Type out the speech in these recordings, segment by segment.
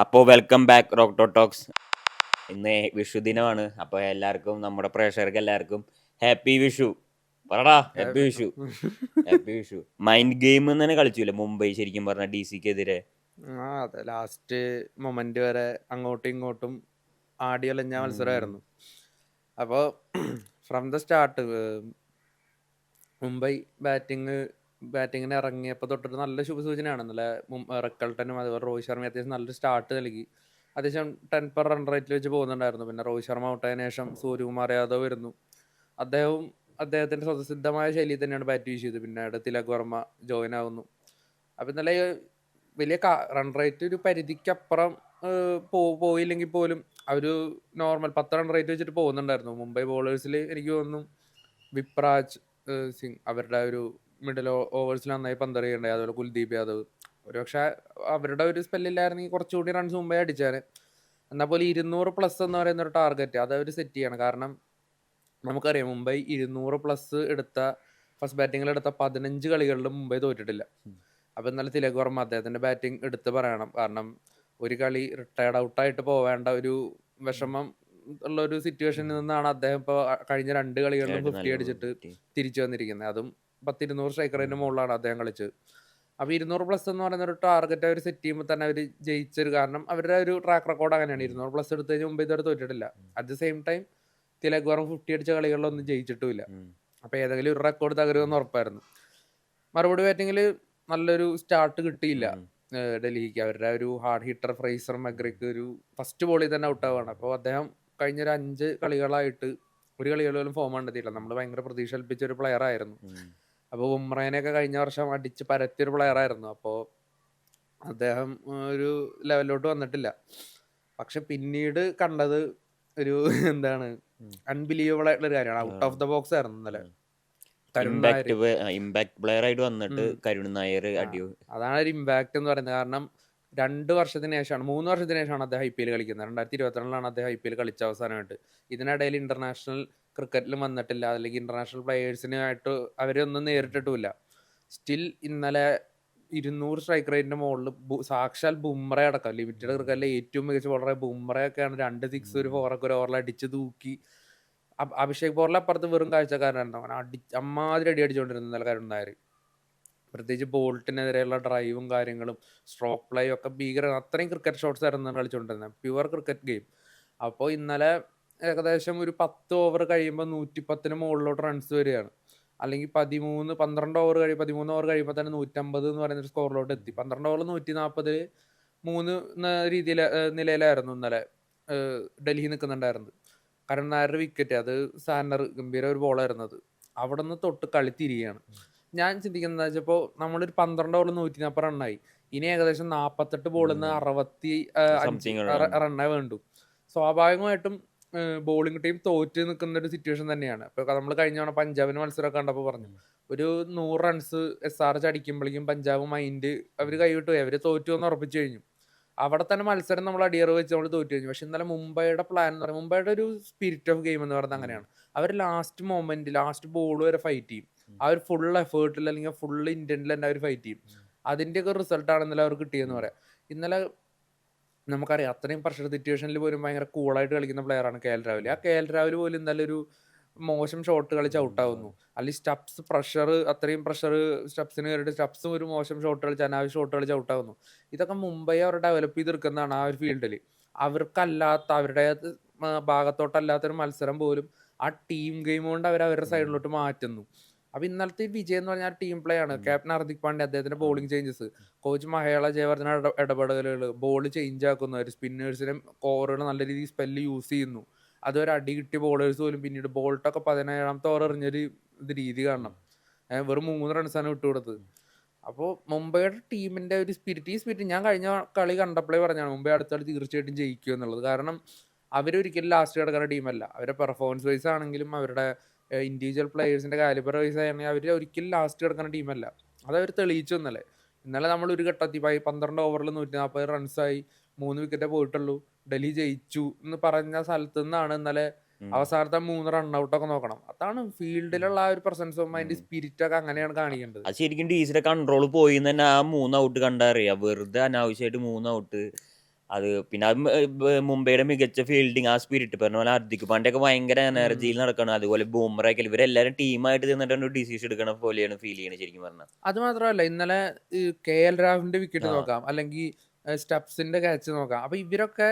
അപ്പോൾ welcome back റോക്ടോ talks. ഇന്ന് വിഷു ദിനമാണ്. അപ്പോൾ എല്ലാവർക്കും നമ്മുടെ പ്രേക്ഷകർക്ക് എല്ലാവർക്കും ഹാപ്പി വിഷു. പറടാ happy Vishu. Happy Vishu. Mind game തന്നെ കളിച്ചില്ല മുംബൈ, ശരിക്കും പറഞ്ഞ DC-ക്കെതിരെ. അതെ, ലാസ്റ്റ് മൊമെന്റ് വരെ അങ്ങോട്ടും ഇങ്ങോട്ടും ആടി അലഞ്ഞ മത്സരമായിരുന്നു. അപ്പോൾ ഫ്രം ദ സ്റ്റാർട്ട് മുംബൈ ബാറ്റിങ്ങിന് ഇറങ്ങിയപ്പോൾ തൊട്ടിട്ട് നല്ല ശുഭസൂചനയാണ്. നല്ല റക്കൽട്ടനും അതുപോലെ രോഹിത് ശർമ്മ അത്യാവശ്യം നല്ലൊരു സ്റ്റാർട്ട് നൽകി. അത്യാവശ്യം 10 per റൺ റേറ്റിൽ വെച്ച് പോകുന്നുണ്ടായിരുന്നു. പിന്നെ രോഹിത് ശർമ്മ ഔട്ടായതിനു ശേഷം സൂര്യകുമാർ യാദവ് വരുന്നു. അദ്ദേഹത്തിന്റെ സ്വതസിദ്ധമായ ശൈലിയിൽ തന്നെയാണ് ബാറ്റ് യൂസ് ചെയ്തത്. പിന്നീട് തിലക് വർമ്മ ജോയിൻ ആവുന്നു. അപ്പം ഇന്നലെ വലിയ റൺ റേറ്റ് ഒരു പരിധിക്കപ്പുറം പോയില്ലെങ്കിൽ പോലും ഒരു നോർമൽ 10 റൺ റേറ്റ് വെച്ചിട്ട് പോകുന്നുണ്ടായിരുന്നു. മുംബൈ ബോളേഴ്സിൽ എനിക്ക് തോന്നുന്നു വിപ്രാജ് സിംഗ് അവരുടെ ഒരു മിഡിൽ ഓവേഴ്സിൽ നന്നായി പന്തെറിയുണ്ടായി. അതുപോലെ കുൽദീപ് യാദവ് ഒരുപക്ഷെ അവരുടെ ഒരു സ്പെല്ലില്ലായിരുന്നെങ്കിൽ കുറച്ചുകൂടി റൺസ് മുംബൈ അടിച്ചാണ്. എന്നാൽ പോലും 200+ എന്ന് പറയുന്ന ഒരു ടാർഗറ്റ് അത് അവർ സെറ്റ് ചെയ്യണം. കാരണം നമുക്കറിയാം മുംബൈ 200+ എടുത്ത ഫസ്റ്റ് ബാറ്റിങ്ങിൽ എടുത്ത 15 കളികളിലും മുംബൈ തോറ്റിട്ടില്ല. അപ്പം ഇന്നലെ തിലക് വർമ്മ അദ്ദേഹത്തിന്റെ ബാറ്റിംഗ് എടുത്ത് പറയണം. കാരണം ഒരു കളി റിട്ടയർഡ് ഔട്ടായിട്ട് പോവേണ്ട ഒരു വിഷമം ഉള്ള ഒരു സിറ്റുവേഷനിൽ നിന്നാണ് അദ്ദേഹം ഇപ്പോൾ കഴിഞ്ഞ 2 കളികളിലും 50 അടിച്ചിട്ട് തിരിച്ചു വന്നിരിക്കുന്നത്. അതും 10-200 സ്ട്രൈക്ക് റേറ്റിന് മുകളിലാണ് അദ്ദേഹം കളിച്ചത്. അപ്പോൾ 200+ എന്ന് പറയുന്ന ഒരു ടാർഗറ്റ് അവർ സെറ്റ് ചെയ്യുമ്പോൾ തന്നെ അവർ ജയിച്ചൊരു, കാരണം അവരുടെ ഒരു ട്രാക്ക് റെക്കോർഡ് അങ്ങനെയാണ്. 200+ എടുത്ത് കഴിഞ്ഞാൽ മുമ്പ് ഇതുവരെ തോറ്റിട്ടില്ല. At the same time Tilak Varma 50 അടിച്ച കളികളിലൊന്നും ജയിച്ചിട്ടുമില്ല. അപ്പോൾ ഏതെങ്കിലും ഒരു റെക്കോർഡ് തകരുമെന്ന് ഉറപ്പായിരുന്നു. മറുപടി ബാറ്റിങ്ങിൽ നല്ലൊരു സ്റ്റാർട്ട് കിട്ടിയില്ല ഡൽഹിക്ക്. അവരുടെ ഒരു ഹാർഡ് ഹിറ്റർ ഫ്രേസർ മെഗ്രിക്ക് ഒരു ഫസ്റ്റ് ബോളിൽ തന്നെ ഔട്ടാവുകയാണ്. അപ്പോൾ അദ്ദേഹം കഴിഞ്ഞൊരു 5 കളികളായിട്ട് ഒരു കളികളിലും ഫോം കണ്ടെത്തിയില്ല. നമ്മൾ ഭയങ്കര പ്രതീക്ഷ കൽപ്പിച്ച ഒരു പ്ലെയർ ആയിരുന്നു. അപ്പോൾ ബുംറേനെയൊക്കെ കഴിഞ്ഞ വർഷം അടിച്ച് പരത്തിയൊരു പ്ലെയർ ആയിരുന്നു. അപ്പോൾ അദ്ദേഹം ഒരു ലെവലിലോട്ട് വന്നിട്ടില്ല. പക്ഷെ പിന്നീട് കണ്ടത് ഒരു എന്താണ് അൺബിലീവബിൾ ആയിട്ടുള്ള ഒരു കാര്യമാണ്. ഔട്ട് ഓഫ് ദ ബോക്സ് ആയിരുന്നു ഇന്നലെ. ഇമ്പാക്ട് പ്ലെയർ ആയിട്ട് വന്നിട്ട് കരുൺ നായർ അതാണ് ഒരു ഇമ്പാക്ട് എന്ന് പറയുന്നത്. കാരണം 3 വർഷത്തിന് ശേഷമാണ് അദ്ദേഹം IPL കളിക്കുന്നത്. 2022 അദ്ദേഹം IPL കളിച്ച അവസാനമായിട്ട്. ഇതിനിടയിൽ ഇന്റർനാഷണൽ ക്രിക്കറ്റിലും വന്നിട്ടില്ല, അല്ലെങ്കിൽ ഇന്റർനാഷണൽ പ്ലെയേഴ്സിനായിട്ട് അവരൊന്നും നേരിട്ടിട്ടുമില്ല. സ്റ്റിൽ ഇന്നലെ 200 സ്ട്രൈക്ക് റേറ്റിന്റെ മുകളിൽ സാക്ഷാൽ ബുംറ അടക്കം ലിമിറ്റഡ് ക്രിക്കറ്റിലെ ഏറ്റവും മികച്ച ബോളറായ ബുംറയൊക്കെയാണ് 2 6 ഒരു 4 ഒക്കെ ഒരു ഓവറിൽ അടിച്ച് തൂക്കി. അഭിഷേക് പോറിലെ അപ്പുറത്ത് വെറും കാഴ്ചക്കാരനായിരുന്നു. അവൻ അമ്മാതിരി അടി അടിച്ചുകൊണ്ടിരുന്ന ഇന്നലെ കരുൺ നായർ. പ്രത്യേകിച്ച് ബോൾട്ടിനെതിരെയുള്ള ഡ്രൈവും കാര്യങ്ങളും സ്ട്രോക്ക് പ്ലേയും ഒക്കെ ഭീകരം. അത്രയും ക്രിക്കറ്റ് ഷോട്ട്സ് ആയിരുന്നു കളിച്ചുകൊണ്ടിരുന്നത്, പ്യുവർ ക്രിക്കറ്റ് ഗെയിം. അപ്പോൾ ഇന്നലെ ഏകദേശം ഒരു 10 ഓവർ കഴിയുമ്പോൾ 110 മുകളിലോട്ട് റൺസ് വരികയാണ്. അല്ലെങ്കിൽ 13 ഓവർ കഴിയുമ്പോൾ തന്നെ 150 എന്ന് പറയുന്ന ഒരു സ്കോറിലോട്ട് എത്തി. 12 ഓവറിൽ 140 രീതിയിൽ നിലയിലായിരുന്നു ഇന്നലെ ഡൽഹി നിൽക്കുന്നുണ്ടായിരുന്നത്. കരുൺ നായരുടെ വിക്കറ്റ്, അത് സാന്നർ ഗംഭീര ഒരു ബോളായിരുന്നു. അത് അവിടെ നിന്ന് തൊട്ട് കളി തിരികെയാണ്. ഞാൻ ചിന്തിക്കുന്നത് വെച്ചപ്പോൾ നമ്മളൊരു 12 ഓവറിൽ 140 റണ്ണായി. ഇനി ഏകദേശം 48 ബോളിൽ നിന്ന് 65 റണ്ണേ വേണ്ടു. സ്വാഭാവികമായിട്ടും ബോളിംഗ് ടീം തോറ്റ് നിൽക്കുന്ന ഒരു സിറ്റുവേഷൻ തന്നെയാണ്. ഇപ്പോൾ നമ്മൾ കഴിഞ്ഞ തവണ പഞ്ചാബിന് മത്സരമൊക്കെ കണ്ടപ്പോൾ പറഞ്ഞു, ഒരു 100 റൺസ് SRH അടിക്കുമ്പോഴേക്കും പഞ്ചാബ് മൈൻഡ് അവർ കൈവിട്ടു പോയി, അവർ തോറ്റു എന്ന് ഉറപ്പിച്ചു കഴിഞ്ഞു. അവിടെ തന്നെ മത്സരം നമ്മൾ അടിയറ വെച്ച് നമ്മൾ തോറ്റു കഴിഞ്ഞു. പക്ഷെ ഇന്നലെ മുംബൈയുടെ പ്ലാൻ എന്ന് പറയുന്നത്, മുംബൈയുടെ ഒരു സ്പിരിറ്റ് ഓഫ് ഗെയിം എന്ന് പറയുന്നത് അങ്ങനെയാണ്. അവർ ലാസ്റ്റ് ബോൾ വരെ ഫൈറ്റ് ചെയ്യും. ആ ഒരു ഫുൾ എഫേർട്ടിൽ അല്ലെങ്കിൽ ഫുൾ ഇന്റന്റിൽ തന്നെ അവർ ഫൈറ്റ് ചെയ്യും. അതിൻ്റെയൊക്കെ റിസൾട്ടാണ് ഇന്നലെ അവർ കിട്ടിയെന്ന് പറയാം. ഇന്നലെ നമുക്കറിയാം അത്രയും പ്രഷർ സിറ്റുവേഷനിൽ പോലും ഭയങ്കര കൂളായിട്ട് കളിക്കുന്ന പ്ലെയറാണ് KL രാഹുൽ. ആ KL രാഹുൽ പോലും ഇന്നലെ ഒരു മോശം ഷോട്ട് കളിച്ച് ഔട്ടാവുന്നു. അല്ലെങ്കിൽ അത്രയും പ്രഷർ സ്റ്റപ്സിന് കയറിയിട്ട് സ്റ്റപ്സും ഒരു മോശം ഷോട്ട് കളിച്ച് അനാവശ്യ ഷോട്ട് കളിച്ച് ഔട്ടാവുന്നു. ഇതൊക്കെ മുംബൈ അവർ ഡെവലപ്പ് ചെയ്തെടുക്കുന്നതാണ് ആ ഒരു ഫീൽഡിൽ. അവരുടെ ഭാഗത്തോട്ടല്ലാത്തൊരു മത്സരം പോലും ആ ടീം ഗെയിം കൊണ്ട് അവരുടെ സൈഡിലോട്ട് മാറ്റുന്നു. അപ്പൊ ഇന്നലത്തെ വിജയം എന്ന് പറഞ്ഞാൽ ടീം പ്ലേ ആണ്. ക്യാപ്റ്റൻ ഹാർദിക് പാണ്ഡ്യ അദ്ദേഹത്തിന്റെ bowling changes, coach Mahela Jayawardhana ഇടപെടലുകൾ, ബോൾ ചേഞ്ച് ആക്കുന്നവർ, സ്പിന്നേഴ്സിനും ഓവറുകൾ നല്ല രീതിയിൽ സ്പെല്ല് യൂസ് ചെയ്യുന്നു. അതൊരു അടി കിട്ടിയ ബോളേഴ്സ് പോലും പിന്നീട് ബോൾട്ടൊക്കെ 17ാമത്തെ ഓവർ എറിഞ്ഞൊരു രീതി കാണണം. വെറും 3 റൺസാണ് വിട്ടുകൊടുത്തത്. അപ്പോൾ മുംബൈയുടെ ടീമിന്റെ ഒരു സ്പിരിറ്റ് ഞാൻ കഴിഞ്ഞ കളി കണ്ടപ്പോഴേ പറഞ്ഞാണ് മുംബൈ അടുത്ത കളി തീർച്ചയായിട്ടും ജയിക്കും എന്നുള്ളത്. കാരണം അവരൊരിക്കലും ലാസ്റ്റ് കിടക്കുന്ന ടീമല്ല. അവരുടെ പെർഫോമൻസ് വൈസ് ആണെങ്കിലും അവരുടെ ഇൻഡിവിജ്വൽ പ്ലെയേഴ്സിന്റെ കാലിബർ വൈസ് ആണെങ്കിൽ അവർ ഒരിക്കലും ലാസ്റ്റ് കിടക്കുന്ന ടീമല്ല. അതവർ തെളിയിച്ചു ഇന്നലെ നമ്മൾ ഒരു ഘട്ടത്തിൽ 12 ഓവറിൽ 140 റൺസായി 3 വിക്കറ്റേ പോയിട്ടുള്ളൂ, ഡൽഹി ജയിച്ചു എന്ന് പറഞ്ഞ സ്ഥലത്ത് നിന്നാണ് ഇന്നലെ അവസാനത്തെ 3 റൺഔട്ടൊക്കെ നോക്കണം. അതാണ് ഫീൽഡിലുള്ള ആ ഒരു പ്രസൻസ് ഓഫ് മൈൻഡ്, സ്പിരിറ്റ് ഒക്കെ അങ്ങനെയാണ് കാണിക്കേണ്ടത്. അത് ശരിക്കും DCയുടെ കൺട്രോൾ പോയി തന്നെ ആ 3 ഔട്ട് കണ്ടറിയാം. വെറുതെ അനാവശ്യമായിട്ട് 3 ഔട്ട്. അത് പിന്നെ അത് മുംബൈയുടെ മികച്ച ഫീൽഡിങ്, ആ സ്പിരിറ്റ് പറഞ്ഞ പോലെ ഹാർദിക് പാണ്ഡ്യയൊക്കെ ഭയങ്കര എനർജിയിൽ നടക്കണം. അതുപോലെ ബൂമറയൊക്കെ ഇവരെല്ലാവരും ടീമായിട്ട് നിന്നിട്ട് ഡിസിഷൻ എടുക്കണ പോലെയാണ് ഫീൽ ചെയ്യണത് ശരിക്കും പറഞ്ഞാൽ. അത് മാത്രമല്ല, ഇന്നലെ KL രാഹുലിന്റെ വിക്കറ്റ് ആ നോക്കാം, അല്ലെങ്കിൽ സ്റ്റബ്സിന്റെ ക്യാച്ച് നോക്കാം. അപ്പൊ ഇവരൊക്കെ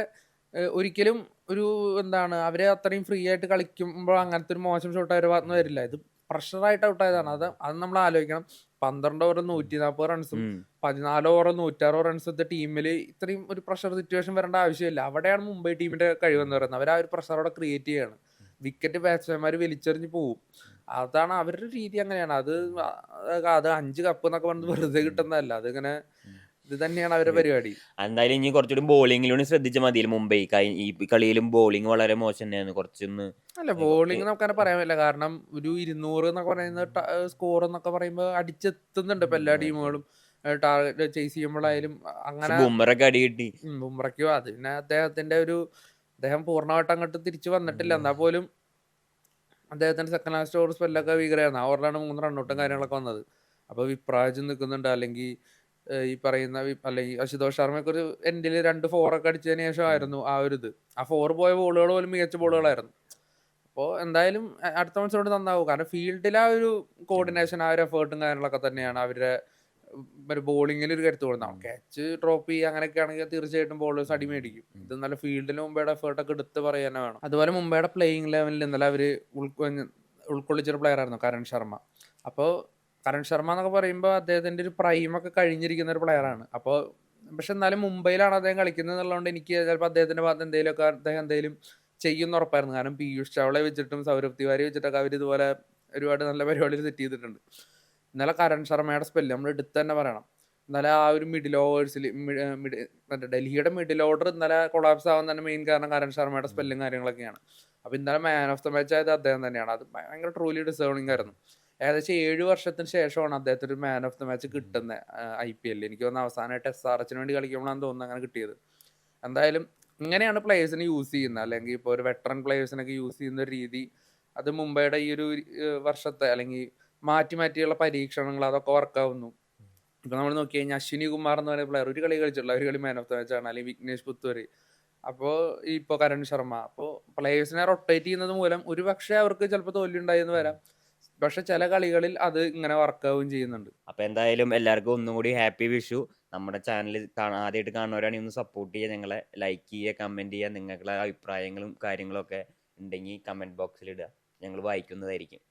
ഒരിക്കലും ഒരു എന്താണ്, അവരെ അത്രയും ഫ്രീ ആയിട്ട് കളിക്കുമ്പോൾ അങ്ങനത്തെ ഒരു മോശം ഷോട്ട് അവരെ ഭാഗത്തുനിന്ന് വരില്ല. ഇത് പ്രഷറായിട്ട് ഔട്ടായതാണ്. അത് നമ്മൾ ആലോചിക്കണം. 12 ഓവർ 140 റൺസും ഉം. 14 ഓവർ 106 റൺസ് എത്ത ടീമിൽ ഇത്രയും ഒരു പ്രഷർ സിറ്റുവേഷൻ വരേണ്ട ആവശ്യമില്ല. അവിടെയാണ് മുംബൈ ടീമിന്റെ കഴിവെന്ന് പറയുന്നത്. അവർ ആ ഒരു പ്രഷർ അവിടെ ക്രിയേറ്റ് ചെയ്യാണ്. വിക്കറ്റ് ബാറ്റ്സ്മാൻമാർ വലിച്ചെറിഞ്ഞ് പോവും. അതാണ് അവരുടെ രീതി, അങ്ങനെയാണ്. അത് 5 കപ്പ് എന്നൊക്കെ പറഞ്ഞത് വെറുതെ കിട്ടുന്നതല്ല. അതിങ്ങനെ ഇത് തന്നെയാണ് അവരുടെ പരിപാടി. എന്തായാലും ഇനി കുറച്ചുകൂടി ബോളിങ്ങിലൂടെ ശ്രദ്ധിച്ചാൽ മതിയല്ലോ മുംബൈ. ഈ കളിയിലും ബോളിംഗ് വളരെ മോശം തന്നെയാണ്. കുറച്ചൊന്ന് അല്ല, കുറച്ച് ബോളിംഗ് നമുക്കങ്ങനെ പറയാൻ പറ്റില്ല. കാരണം ഒരു 200 എന്നൊക്കെ പറയുന്ന സ്കോർ എന്നൊക്കെ പറയുമ്പോൾ അടിച്ചെത്തുന്നുണ്ട് ഇപ്പൊ എല്ലാ ടീമുകളും. ടാർഗറ്റ് ചേസ് ചെയ്യുമ്പോഴായാലും പക്ഷെ അങ്ങനെ. ബുംറയ്ക്ക് അടി കിട്ടി. ബുംറയ്ക്കോ അത് പിന്നെ അദ്ദേഹം പൂർണ്ണമായിട്ട് അങ്ങോട്ട് തിരിച്ചു വന്നിട്ടില്ല. എന്നാൽ പോലും അദ്ദേഹത്തിന്റെ സെക്കൻഡ് ലാസ്റ്റ് ഓവർ സ്പെല്ലൊക്കെ ഭീകരമായിരുന്നു. ആ ഓവറിലാണ് 3 റണ്ണൗട്ടും കാര്യങ്ങളൊക്കെ വന്നത്. അപ്പോൾ വിപ്രാജ് നിൽക്കുന്നുണ്ട്, അല്ലെങ്കിൽ ഈ പറയുന്ന അല്ലെങ്കിൽ അശുതോഷ് ശർമ്മയൊക്കെ ഒരു എൻഡിൽ 2 ഫോറൊക്കെ അടിച്ചതിന് ശേഷമായിരുന്നു ആ ഒരു ഇത്. ആ 4 പോയ ബോളുകൾ പോലും മികച്ച ബോളുകളായിരുന്നു. അപ്പോൾ എന്തായാലും അടുത്ത മത്സരം നന്നാവും. കാരണം ഫീൽഡിൽ ആ ഒരു കോർഡിനേഷൻ, ആ ഒരു എഫേർട്ടും കാര്യങ്ങളൊക്കെ തന്നെയാണ് അവരുടെ ഒരു ബോളിങ്ങിൽ ഒരു കരുത്ത് കൊടുക്കുന്നത്. ക്യാച്ച് ഡ്രോപ്പ് ചെയ്യുക അങ്ങനെയൊക്കെ ആണെങ്കിൽ തീർച്ചയായിട്ടും ബോളേഴ്സ് അടിമേടിക്കും. ഇത് നല്ല ഫീൽഡിൽ മുംബൈയുടെ എഫേർട്ടൊക്കെ എടുത്ത് പറയാൻ തന്നെ വേണം. അതുപോലെ മുംബൈയുടെ പ്ലേയിങ് ലെവലിൽ ഇന്നലെ അവർ ഉൾക്കൊള്ളിച്ചൊരു പ്ലെയർ ആയിരുന്നു കരൺ ശർമ്മ. അപ്പോൾ കരൺ ശർമ്മ എന്നൊക്കെ പറയുമ്പോൾ അദ്ദേഹത്തിന്റെ ഒരു പ്രൈമൊക്കെ കഴിഞ്ഞിരിക്കുന്ന ഒരു പ്ലെയറാണ്. അപ്പോൾ പക്ഷെ എന്നാലും മുംബൈയിലാണ് അദ്ദേഹം കളിക്കുന്നത് എന്നുള്ളതുകൊണ്ട് എനിക്ക് ചിലപ്പോൾ അദ്ദേഹത്തിന്റെ ഭാഗത്ത് എന്തെങ്കിലുമൊക്കെ അദ്ദേഹം എന്തെങ്കിലും ചെയ്യുന്ന ഉറപ്പായിരുന്നു. കാരണം പീയൂഷ് ചാവളയെ വെച്ചിട്ടും സൗരഭ് തിവാരി വെച്ചിട്ടൊക്കെ അവർ ഇതുപോലെ ഒരുപാട് നല്ല പരിപാടികൾ സെറ്റ് ചെയ്തിട്ടുണ്ട്. ഇന്നലെ കരൺ ശർമ്മയുടെ സ്പെല്ല് നമ്മൾ എടുത്ത് തന്നെ പറയണം. ഇന്നലെ ആ ഒരു മിഡിൽ ഓവേഴ്സിൽ മറ്റേ ഡൽഹിയുടെ മിഡിൽ ഓർഡർ ഇന്നലെ കൊളാപ്സ് ആവാൻ തന്നെ മെയിൻ കാരണം കരൺ ശർമ്മയുടെ സ്പെല്ലും കാര്യങ്ങളൊക്കെയാണ്. അപ്പോൾ ഇന്നലെ മാൻ ഓഫ് ദ മാച്ച് ആയത് അദ്ദേഹം തന്നെയാണ്. അത് ഭയങ്കര ട്രൂലി ഡിസേർവിംഗ് ആയിരുന്നു. ഏകദേശം 7 വർഷത്തിന് ശേഷമാണ് അദ്ദേഹത്തിന് ഒരു മാൻ ഓഫ് ദ മാച്ച് കിട്ടുന്നത് IPL. എനിക്ക് തോന്നുന്നു അവസാനമായിട്ട് SRHന് വേണ്ടി കളിക്കുമ്പോഴാണ് തോന്നുന്നത് അങ്ങനെ കിട്ടിയത്. എന്തായാലും ഇങ്ങനെയാണ് പ്ലേയേഴ്സിനെ യൂസ് ചെയ്യുന്നത്, അല്ലെങ്കിൽ ഇപ്പോൾ ഒരു വെറ്ററൻ പ്ലേയേഴ്സിനൊക്കെ യൂസ് ചെയ്യുന്ന ഒരു രീതി, അത് മുംബൈയുടെ ഈ ഒരു വർഷത്തെ അല്ലെങ്കിൽ മാറ്റിയുള്ള പരീക്ഷണങ്ങൾ അതൊക്കെ വർക്കാവുന്നു. ഇപ്പൊ നമ്മൾ നോക്കി കഴിഞ്ഞാൽ അശ്വിനി കുമാർ എന്ന് പറയുന്ന പ്ലെയർ ഒരു കളി കളിച്ചിട്ടുള്ള, ഒരു കളി മാൻ ഓഫ് ദ മാച്ച് ആണ്, അല്ലെങ്കിൽ വിഘ്നേഷ് പുത്തൂര്, അപ്പോൾ ഇപ്പോൾ കരൺ ശർമ്മ. അപ്പോൾ പ്ലേയേഴ്സിനെ റൊട്ടേറ്റ് ചെയ്യുന്നത് മൂലം ഒരു പക്ഷേ അവർക്ക് ചിലപ്പോൾ തോൽവി ഉണ്ടായെന്ന് വരാം. പക്ഷെ ചില കളികളിൽ അത് ഇങ്ങനെ വർക്കാവുകയും ചെയ്യുന്നുണ്ട്. അപ്പൊ എന്തായാലും എല്ലാവർക്കും ഒന്നും കൂടി ഹാപ്പി വിഷു. നമ്മുടെ ചാനൽ ആദ്യമായിട്ട് കാണുന്നവരാണെങ്കിൽ ഒന്ന് സപ്പോർട്ട് ചെയ്യുക, ഞങ്ങളെ ലൈക്ക് ചെയ്യുക, കമന്റ് ചെയ്യുക. നിങ്ങളുടെ അഭിപ്രായങ്ങളും കാര്യങ്ങളും ഒക്കെ ഉണ്ടെങ്കിൽ കമന്റ് ബോക്സിൽ ഇടുക, ഞങ്ങൾ വായിക്കുന്നതായിരിക്കും.